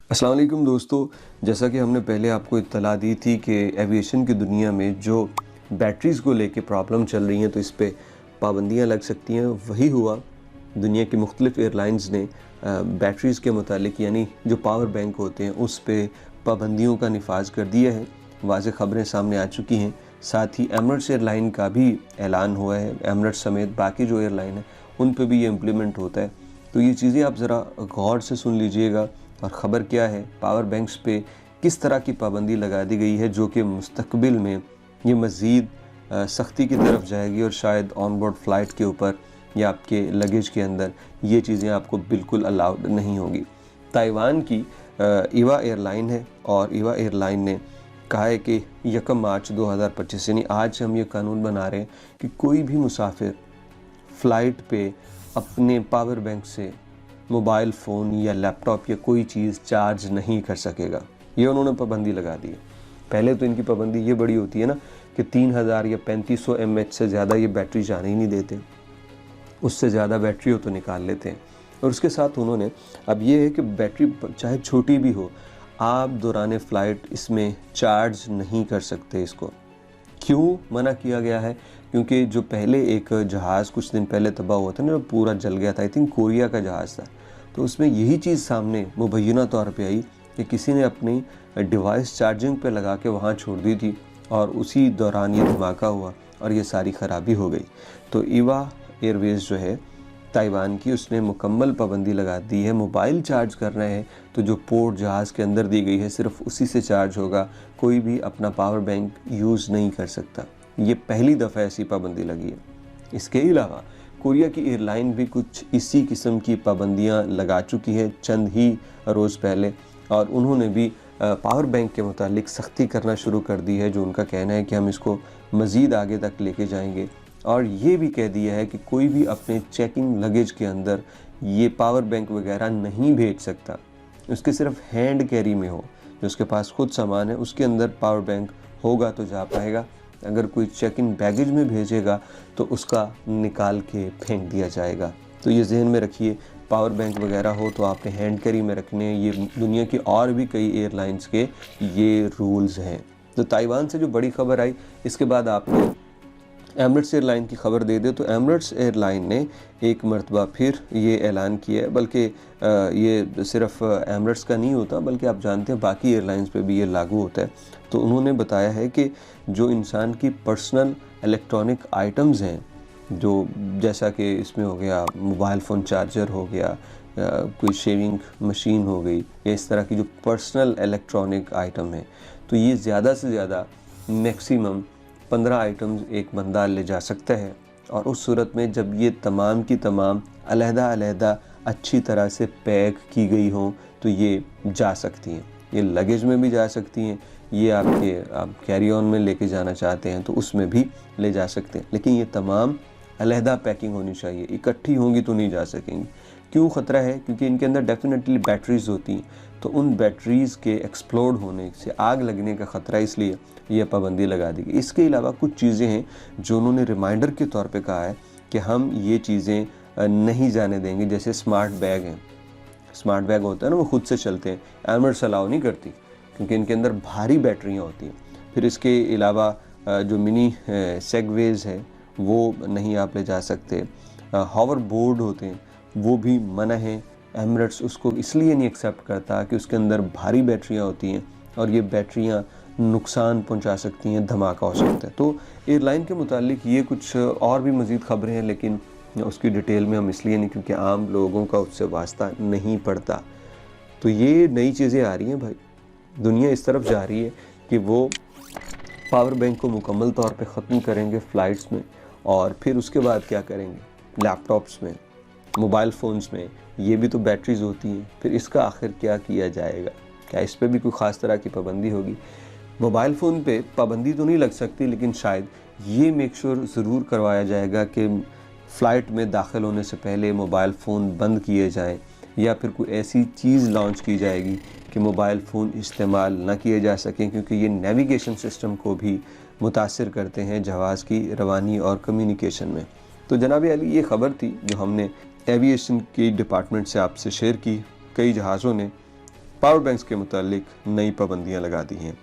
अस्सलाम वालेकुम दोस्तों, जैसा कि हमने पहले आपको इत्तला दी थी कि एविएशन की दुनिया में जो बैटरीज़ को लेके प्रॉब्लम चल रही हैं तो इस पे पाबंदियाँ लग सकती हैं। वही हुआ, दुनिया की मुख्तलिफ़ एयरलाइंस ने बैटरीज़ के मुतालिक यानी जो पावर बैंक होते हैं उस पे पाबंदियों का निफाज कर दिया है। वाज़ेह ख़बरें सामने आ चुकी हैं। साथ ही एमिरेट्स एयरलाइन का भी ऐलान हुआ है, एमिरेट्स समेत बाकी जो एयरलाइन है उन पे भी ये इम्प्लीमेंट होता है। तो ये चीज़ें आप ज़रा गौर से सुन लीजिएगा। और ख़बर क्या है, पावर बैंक्स पे किस तरह की पाबंदी लगा दी गई है जो कि मुस्तकबिल में ये मज़ीद सख्ती की तरफ जाएगी और शायद ऑन बोर्ड फ़्लाइट के ऊपर या आपके लगेज के अंदर ये चीज़ें आपको बिल्कुल अलाउड नहीं होंगी। ताइवान की ईवा एयरलाइन है और ईवा एयरलाइन ने कहा है कि 1 मार्च 2025 यानी आज हम ये कानून बना रहे हैं कि कोई भी मुसाफिर फ़्लाइट पे अपने पावर बैंक से मोबाइल फ़ोन या लैपटॉप या कोई चीज़ चार्ज नहीं कर सकेगा। ये उन्होंने पाबंदी लगा दी है। पहले तो इनकी पाबंदी ये बड़ी होती है ना कि 3000 या 3500 mAh से ज़्यादा ये बैटरी जाने ही नहीं देते, उससे ज़्यादा बैटरी हो तो निकाल लेते हैं। और उसके साथ उन्होंने अब ये है कि बैटरी चाहे छोटी भी हो, आप दौरान फ़्लाइट इसमें चार्ज नहीं कर सकते। इसको क्यों मना किया गया है? क्योंकि जो पहले एक जहाज़ कुछ दिन पहले तबाह हुआ था ना, जो पूरा जल गया था, आई थिंक कोरिया का जहाज़ था, तो उसमें यही चीज़ सामने मुबैना तौर पे आई कि किसी ने अपनी डिवाइस चार्जिंग पे लगा के वहाँ छोड़ दी थी और उसी दौरान ये धमाका हुआ और ये सारी ख़राबी हो गई। तो ईवा एयरवेज़ जो है ताइवान की, उसने मुकम्मल पाबंदी लगा दी है। मोबाइल चार्ज करना है तो जो पोर्ट जहाज़ के अंदर दी गई है सिर्फ उसी से चार्ज होगा, कोई भी अपना पावर बैंक यूज़ नहीं कर सकता। ये पहली दफ़ा ऐसी पाबंदी लगी है। इसके अलावा कोरिया की एयरलाइन भी कुछ इसी किस्म की पाबंदियां लगा चुकी है चंद ही रोज़ पहले, और उन्होंने भी पावर बैंक के मुतालिक सख्ती करना शुरू कर दी है, जो उनका कहना है कि हम इसको मज़ीद आगे तक लेके जाएंगे। और ये भी कह दिया है कि कोई भी अपने चेकिंग लगेज के अंदर ये पावर बैंक वगैरह नहीं भेज सकता, उसके सिर्फ हैंड कैरी में हो, जो उसके पास खुद सामान है उसके अंदर पावर बैंक होगा तो जा पाएगा। अगर कोई चेक इन बैगेज में भेजेगा तो उसका निकाल के फेंक दिया जाएगा। तो ये जहन में रखिए, पावर बैंक वगैरह हो तो आपने हैंड कैरी में रखने। ये दुनिया की और भी कई एयरलाइंस के ये रूल्स हैं। तो ताइवान से जो बड़ी खबर आई, इसके बाद आपको एमिरेट्स एयरलाइन की ख़बर दे दे तो एमिरेट्स एयरलाइन ने एक मरतबा फिर ये ऐलान किया है, बल्कि ये सिर्फ एमिरेट्स का नहीं होता बल्कि आप जानते हैं बाकी एयरलाइंस पे भी ये लागू होता है। तो उन्होंने बताया है कि जो इंसान की पर्सनल इलेक्ट्रॉनिक आइटम्स हैं, जो जैसा कि इसमें हो गया मोबाइल फ़ोन चार्जर हो गया, कोई शेविंग मशीन हो गई, या इस तरह की जो पर्सनल इलेक्ट्रॉनिक आइटम है, तो ये ज़्यादा से ज़्यादा मैक्सिमम 15 आइटम्स एक बंदा ले जा सकता है। और उस सूरत में जब ये तमाम की तमाम अलहदा-अलहदा अच्छी तरह से पैक की गई हों तो ये जा सकती हैं। ये लगेज में भी जा सकती हैं, ये आप कैरी ऑन में लेके जाना चाहते हैं तो उसमें भी ले जा सकते हैं, लेकिन ये तमाम अलहदा पैकिंग होनी चाहिए, इकट्ठी होंगी तो नहीं जा सकेंगी। क्यों ख़तरा है? क्योंकि इनके अंदर डेफिनेटली बैटरीज़ होती हैं, तो उन बैटरीज़ के एक्सप्लोड होने से आग लगने का ख़तरा, इसलिए यह पाबंदी लगा दी गई। इसके अलावा कुछ चीज़ें हैं जो उन्होंने रिमाइंडर के तौर पे कहा है कि हम ये चीज़ें नहीं जाने देंगे। जैसे स्मार्ट बैग हैं, स्मार्ट बैग होता है ना, वो खुद से चलते हैं, एमिरेट्स अलाउ नहीं करती क्योंकि इनके अंदर भारी बैटरियाँ होती हैं। फिर इसके अलावा जो मिनी सेगवेज़ है वो नहीं आप ले जा सकते। हॉवर बोर्ड होते हैं वो भी मना है। एमिरेट्स उसको इसलिए नहीं एक्सेप्ट करता कि उसके अंदर भारी बैटरियाँ होती हैं और ये बैटरियाँ नुकसान पहुंचा सकती हैं, धमाका हो सकता है। तो एयरलाइन के मुतालिक ये कुछ और भी मज़ीद ख़बरें हैं, लेकिन उसकी डिटेल में हम इसलिए नहीं क्योंकि आम लोगों का उससे वास्ता नहीं पड़ता। तो ये नई चीज़ें आ रही हैं भाई, दुनिया इस तरफ जा रही है कि वो पावर बैंक को मुकम्मल तौर पे ख़त्म करेंगे फ़्लाइट्स में, और फिर उसके बाद क्या करेंगे, लैपटॉप्स में, मोबाइल फ़ोन्स में, ये भी तो बैटरीज़ होती हैं। फिर इसका आखिर क्या किया जाएगा? क्या इस पर भी कोई ख़ास तरह की पाबंदी होगी? मोबाइल फ़ोन पे पाबंदी तो नहीं लग सकती, लेकिन शायद ये मेक श्योर ज़रूर करवाया जाएगा कि फ़्लाइट में दाखिल होने से पहले मोबाइल फ़ोन बंद किए जाएँ, या फिर कोई ऐसी चीज़ लॉन्च की जाएगी कि मोबाइल फ़ोन इस्तेमाल ना किए जा सकें, क्योंकि ये नेविगेशन सिस्टम को भी मुतासिर करते हैं जहाज़ की रवानी और कम्युनिकेशन में। तो जनाब अली, ये ख़बर थी जो हमने एविएशन की डिपार्टमेंट से आपसे शेयर की। कई जहाज़ों ने पावर बैंक्स के मुतालिक नई पाबंदियां लगा दी हैं।